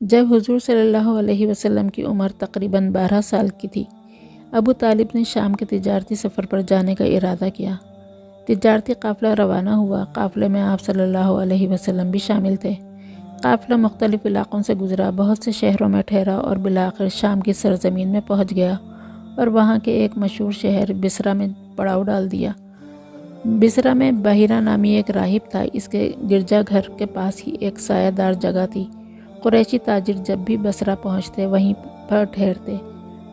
جب حضور صلی اللہ علیہ وسلم کی عمر تقریباً 12 سال کی تھی، ابو طالب نے شام کے تجارتی سفر پر جانے کا ارادہ کیا۔ تجارتی قافلہ روانہ ہوا۔ قافلے میں آپ صلی اللہ علیہ وسلم بھی شامل تھے۔ قافلہ مختلف علاقوں سے گزرا، بہت سے شہروں میں ٹھہرا اور بالآخر شام کی سرزمین میں پہنچ گیا اور وہاں کے ایک مشہور شہر بصرہ میں پڑاؤ ڈال دیا۔ بصرہ میں بحیرہ نامی ایک راہب تھا۔ اس کے گرجا گھر کے پاس ہی ایک سایہ دار جگہ تھی۔ قریشی تاجر جب بھی بصرہ پہنچتے وہیں پر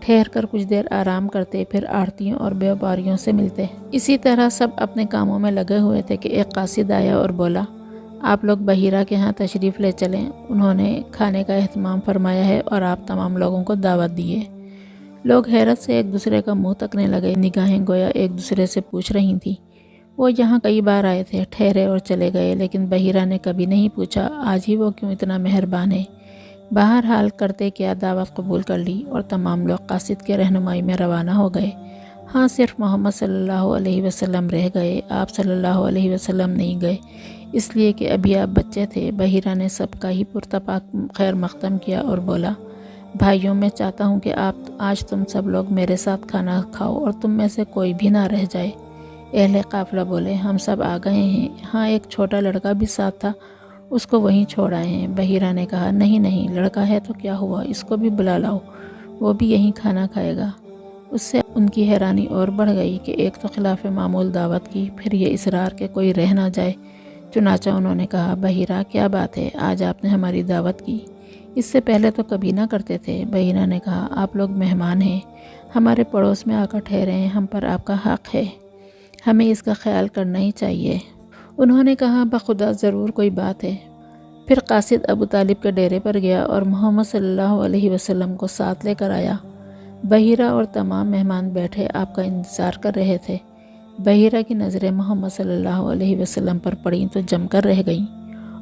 ٹھہر کر کچھ دیر آرام کرتے، پھر آڑھتیوں اور بیوپاریوں سے ملتے۔ اسی طرح سب اپنے کاموں میں لگے ہوئے تھے کہ ایک قاصد آیا اور بولا، آپ لوگ بحیرہ کے ہاں تشریف لے چلیں، انہوں نے کھانے کا اہتمام فرمایا ہے اور آپ تمام لوگوں کو دعوت دی ہے۔ لوگ حیرت سے ایک دوسرے کا منہ تکنے لگے، نگاہیں گویا ایک دوسرے سے پوچھ رہی تھیں۔ وہ یہاں کئی بار آئے تھے، ٹھہرے اور چلے گئے، لیکن بحیرہ نے کبھی نہیں پوچھا آج ہی وہ کیوں اتنا مہربان ہے۔ بہرحال کرتے کیا دعوت قبول کر لی اور تمام لوگ قاصد کے رہنمائی میں روانہ ہو گئے۔ ہاں صرف محمد صلی اللہ علیہ وسلم رہ گئے، آپ صلی اللہ علیہ وسلم نہیں گئے، اس لیے کہ ابھی آپ بچے تھے۔ بحیرہ نے سب کا ہی پرتپاک خیر مقدم کیا اور بولا، بھائیوں میں چاہتا ہوں کہ آج تم سب لوگ میرے ساتھ کھانا کھاؤ اور تم میں سے کوئی بھی نہ رہ جائے۔ اہل قافلہ بولے، ہم سب آ گئے ہیں، ہاں ایک چھوٹا لڑکا بھی ساتھ تھا، اس کو وہیں چھوڑ آئے ہیں۔ بحیرہ نے کہا، نہیں لڑکا ہے تو کیا ہوا، اس کو بھی بلا لاؤ، وہ بھی یہیں کھانا کھائے گا۔ اس سے ان کی حیرانی اور بڑھ گئی کہ ایک تو خلاف معمول دعوت کی، پھر یہ اصرار کہ کوئی رہ نہ جائے۔ چنانچہ انہوں نے کہا، بحیرہ کیا بات ہے، آج آپ نے ہماری دعوت کی، اس سے پہلے تو کبھی نہ کرتے تھے۔ بحیرہ نے کہا، آپ لوگ مہمان ہیں، ہمارے پڑوس میں آ کر ٹھہرے ہیں، ہم پر آپ کا حق ہے، ہمیں اس کا خیال کرنا ہی چاہیے۔ انہوں نے کہا، بخدا ضرور کوئی بات ہے۔ پھر قاصد ابو طالب کے ڈیرے پر گیا اور محمد صلی اللہ علیہ وسلم کو ساتھ لے کر آیا۔ بحیرہ اور تمام مہمان بیٹھے آپ کا انتظار کر رہے تھے۔ بحیرہ کی نظریں محمد صلی اللہ علیہ وسلم پر پڑیں تو جم کر رہ گئیں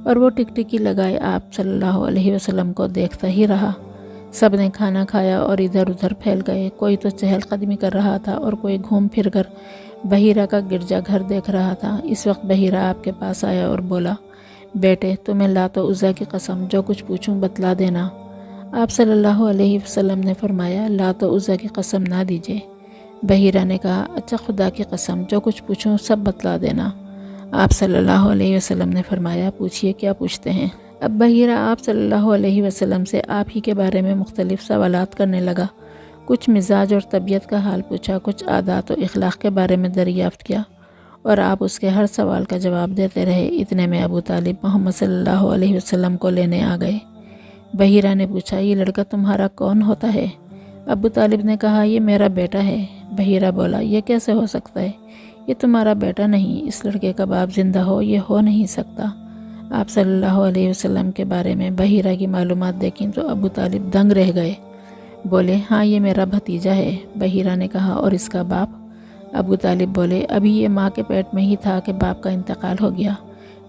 اور وہ ٹکٹکی لگائے آپ صلی اللہ علیہ وسلم کو دیکھتا ہی رہا۔ سب نے کھانا کھایا اور ادھر ادھر پھیل گئے، کوئی تو چہل قدمی کر رہا تھا اور کوئی گھوم پھر کر بحیرہ کا گرجا گھر دیکھ رہا تھا۔ اس وقت بحیرہ آپ کے پاس آیا اور بولا، بیٹے تمہیں لات و عزیٰ کی قسم جو کچھ پوچھوں بتلا دینا۔ آپ صلی اللہ علیہ وسلم نے فرمایا، لات و عزیٰ کی قسم نہ دیجیے۔ بحیرہ نے کہا، اچھا خدا کی قسم جو کچھ پوچھوں سب بتلا دینا۔ آپ صلی اللہ علیہ وسلم نے فرمایا، پوچھئے کیا پوچھتے ہیں۔ اب بحیرہ آپ صلی اللہ علیہ وسلم سے آپ ہی کے بارے میں مختلف سوالات کرنے لگا۔ کچھ مزاج اور طبیعت کا حال پوچھا، کچھ عادات و اخلاق کے بارے میں دریافت کیا اور آپ اس کے ہر سوال کا جواب دیتے رہے۔ اتنے میں ابو طالب محمد صلی اللہ علیہ وسلم کو لینے آ گئے۔ بحیرہ نے پوچھا، یہ لڑکا تمہارا کون ہوتا ہے؟ ابو طالب نے کہا، یہ میرا بیٹا ہے۔ بحیرہ بولا، یہ کیسے ہو سکتا ہے، یہ تمہارا بیٹا نہیں، اس لڑکے کا باپ زندہ ہو یہ ہو نہیں سکتا۔ آپ صلی اللہ علیہ وسلم کے بارے میں بحیرہ کی معلومات دیکھیں تو ابو طالب دنگ رہ گئے، بولے، ہاں یہ میرا بھتیجا ہے۔ بحیرہ نے کہا، اور اس کا باپ؟ ابو طالب بولے، ابھی یہ ماں کے پیٹ میں ہی تھا کہ باپ کا انتقال ہو گیا۔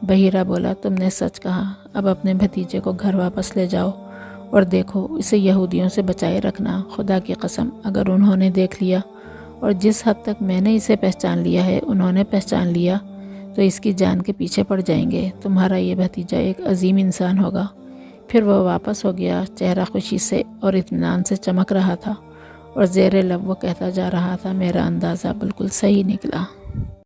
بحیرہ بولا، تم نے سچ کہا، اب اپنے بھتیجے کو گھر واپس لے جاؤ اور دیکھو اسے یہودیوں سے بچائے رکھنا۔ خدا کی قسم اگر انہوں نے دیکھ لیا اور جس حد تک میں نے اسے پہچان لیا ہے انہوں نے پہچان لیا تو اس کی جان کے پیچھے پڑ جائیں گے۔ تمہارا یہ بھتیجا ایک عظیم انسان ہوگا۔ پھر وہ واپس ہو گیا، چہرہ خوشی سے اور اطمینان سے چمک رہا تھا اور زیر لب وہ کہتا جا رہا تھا، میرا اندازہ بالکل صحیح نکلا۔